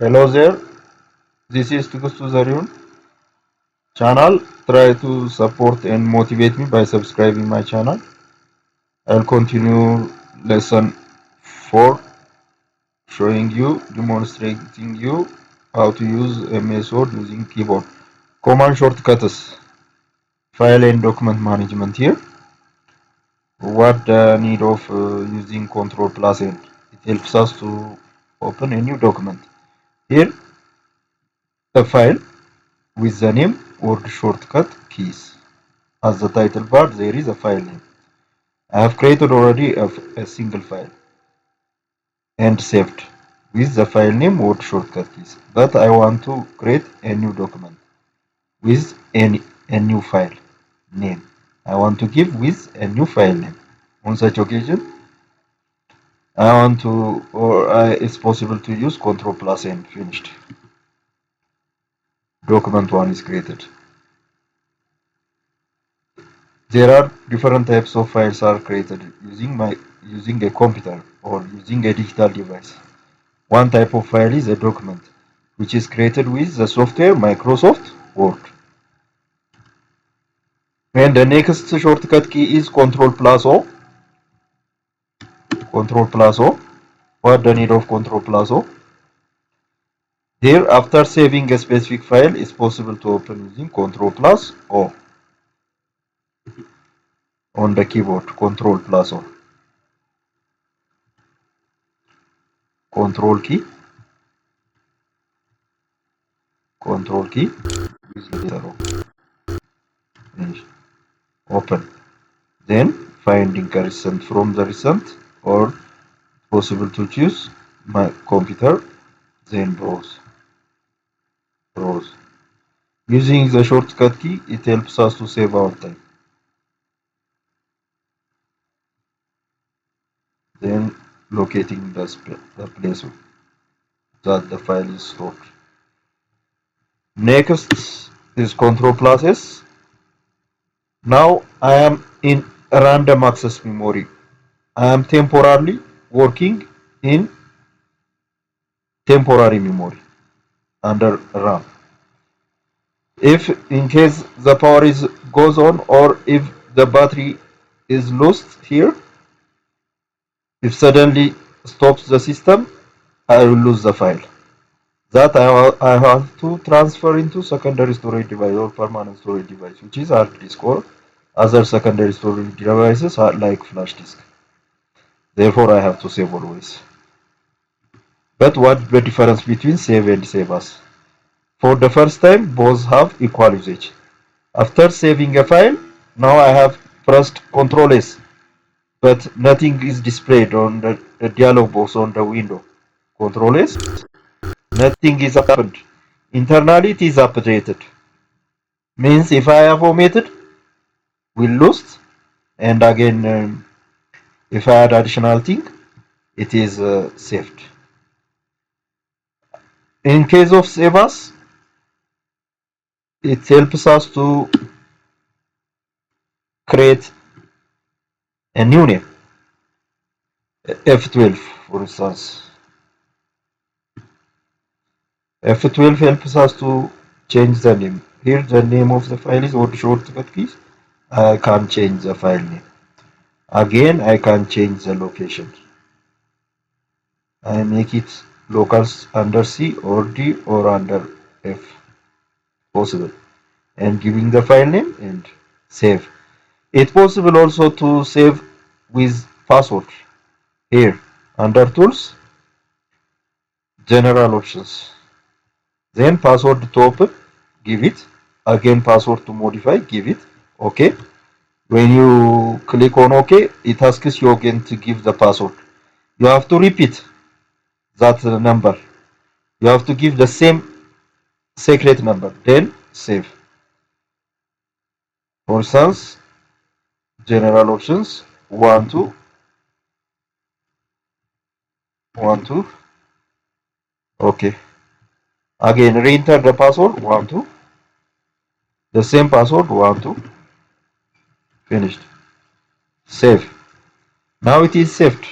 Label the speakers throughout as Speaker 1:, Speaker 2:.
Speaker 1: Hello there, this is Tugustu Zariun channel. Try to support and motivate me by subscribing my channel. I'll continue lesson 4, demonstrating you how to use MS Word using keyboard. Command shortcuts, file and document management here. What the need of using Control plus N? It helps us to open a new document. Here, a file with the name Word shortcut keys. As the title bar, there is a file name. I have created already a single file and saved with the file name Word shortcut keys. But I want to create a new document with a new file name. I want to give with a new file name. On such occasion, it's possible to use Control plus N. Finished. Document 1 is created. There are different types of files are created using a computer or using a digital device. One type of file is a document, which is created with the software Microsoft Word. And the next shortcut key is Control plus O. Control plus O. What the need of Control plus O? Here, after saving a specific file, it's possible to open using Control plus O on the keyboard. Control plus O. Control key. Control key. Finish. Open. Then finding a recent from the recent, or possible to choose my computer. Then browse. Using the shortcut key, it helps us to save our time. Then locating the place that the file is stored. Next is Control plus S. Now I am in random access memory. I am temporarily working in temporary memory under RAM. If in case the power goes on, or if the battery is lost here, if suddenly stops the system, I will lose the file. That I have to transfer into secondary storage device or permanent storage device, which is hard disk or other secondary storage devices are like flash disk. Therefore, I have to save always. But what the difference between save and save as? For the first time, both have equal usage. After saving a file, now I have pressed Ctrl S, but nothing is displayed on the dialog box on the window. Ctrl S, nothing is happened. Internally, it is updated. Means if I have omitted, will lose, and again, if I add additional thing, it is saved. In case of save as, it helps us to create a new name, F12 for instance. F12 helps us to change the name. Here the name of the file is Word shortcut keys. I can change the file name. Again, I can change the location. I make it locals under C or D or under F possible, and giving the file name and save. It's possible also to save with password. Here under tools, general options. Then password to open, give it. Again password to modify, give it. OK. When you click on OK, it asks you again to give the password. You have to repeat that number. You have to give the same secret number, then save. For instance, general options 1 2 1 2. OK. Again, re-enter the password 1 2. The same password 1 2. Finished. Save. Now it is saved.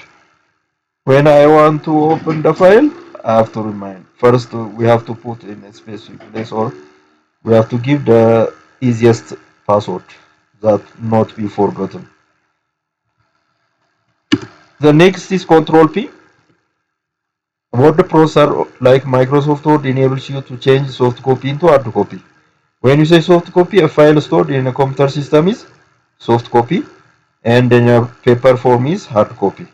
Speaker 1: When I want to open the file, I have to remind. First, we have to put in a specific place, or we have to give the easiest password that not be forgotten. The next is Control P. Word processor like Microsoft Word enables you to change soft copy into hard copy. When you say soft copy, a file stored in a computer system is soft copy, and in a paper form is hard copy.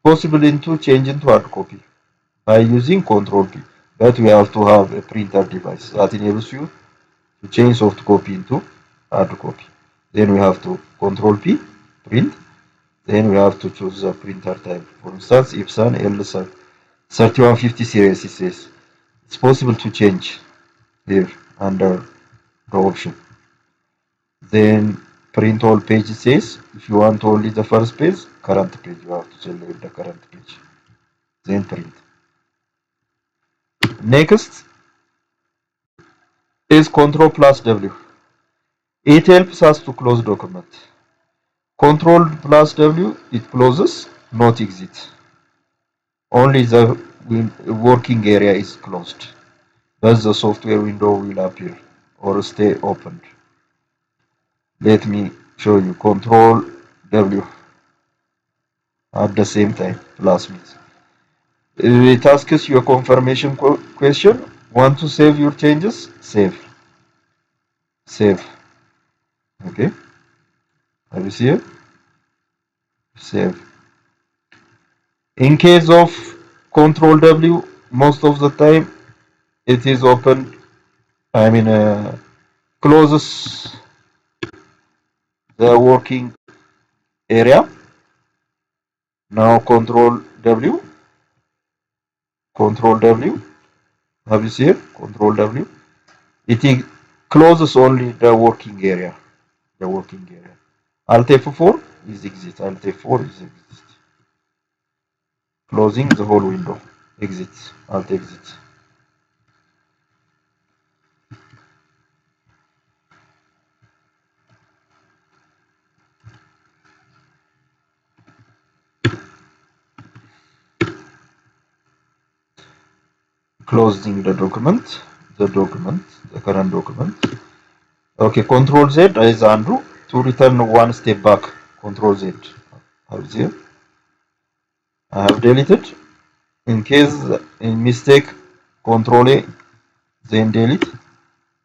Speaker 1: Possible to change into hard copy by using Control P. But we have to have a printer device that enables you to change soft copy into hard copy. Then we have to Control P, print. Then we have to choose the printer type. For instance, Epson L3150 series, it says. It's possible to change here under the option. Then print all page says, if you want only the first page, current page, you have to select the current page. Then print. Next is Control plus W. It helps us to close document. Control plus W, it closes, not exit. Only the working area is closed. Thus the software window will appear or stay opened. Let me show you. Control W at the same time. Plus means. It asks you a confirmation question. Want to save your changes? Save. Save. Okay. Have you see it? Save. In case of Control W, most of the time it is open. I mean, closes the working area. Now Control W. Control W. Have you seen it? Control W. It closes only the working area. The working area. Alt F4 is exit. Alt F4 is exit. Closing the whole window. Exit. Alt exit. Closing the document. The current document. Okay, Control Z is undo to return one step back. Control Z. Have you seen? I have deleted. In case in mistake, Control A, then delete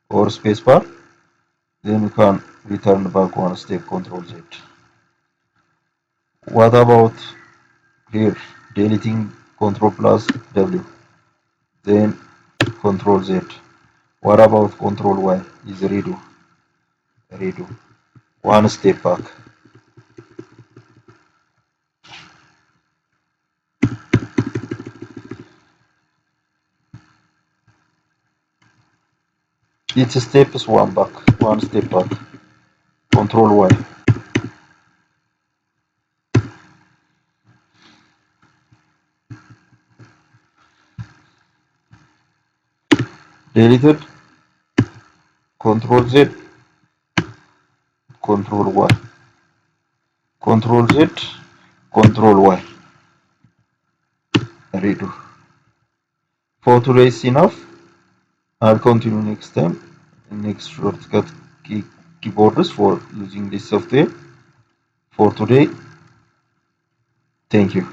Speaker 1: or spacebar, then you can return back one step. Control Z. What about here? Deleting Control plus W, then Control Z. What about Control Y? Is redo. Redo. One step back. Each step is one back. One step back. Control Y. Deleted. Control Z. Control Y. Control Z. Control Y. Redo. For today is enough. I'll continue next time. Next shortcut keyboards for using this software. For today, thank you.